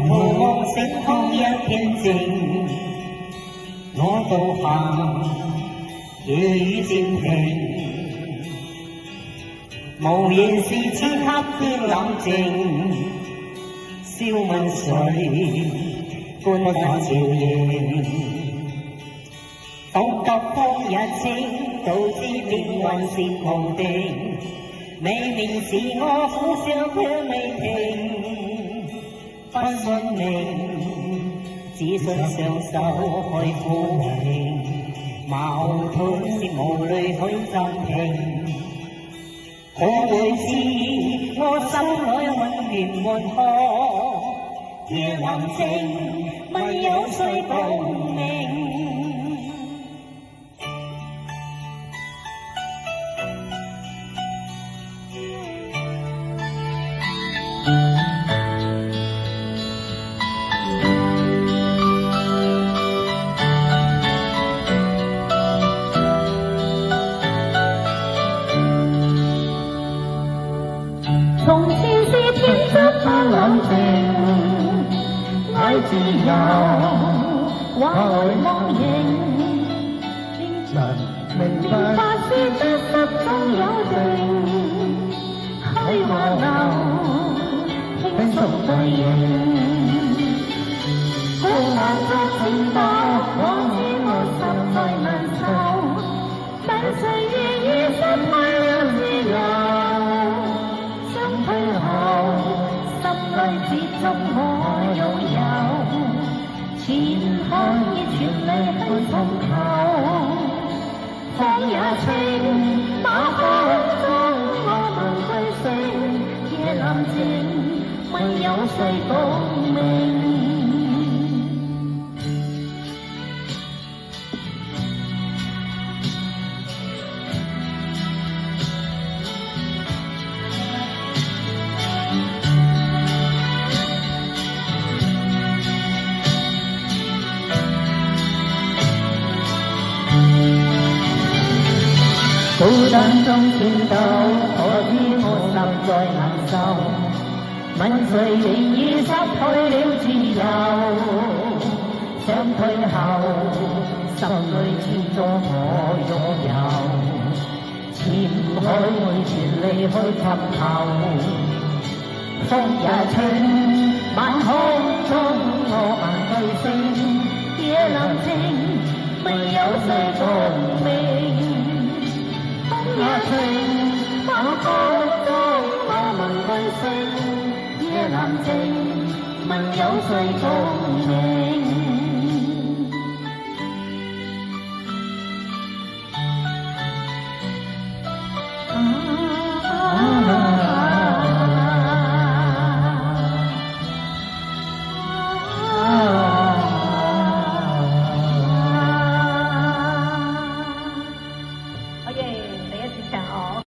頭望星空一片靜，我獨行夜雨漸停，無言是此刻的冷靜，笑問誰觀看朝迎，獨覺風日清，早知變幻是無定，未眠時我苦想卻未停，不信命，只信雙手去撫慰，矛盾是無淚去暫停。可會知我心內溫暖滿河，夜闌靜，問有誰共鳴？從前是天真不冷靜，愛自由，話來忘形。人明白是得失中有定，虛和流，輕鬆對應。孤晚的情多，我知我實在難受，但誰願意失去了自由？退後，心裏始終我擁有，前看以全力去尋求。風也清，打開中我們歸聲，夜闌靜，問有誰共鳴？孤單中戰鬥，可知我實在難受。問誰願意失去了自由？想退後，心裏始終我擁有。前海會全力去尋求。風也清，晚空中我們對聲，夜闌靜，問有誰共鳴？也情，晚空中我們歸聲，夜闌靜，問有誰共鳴？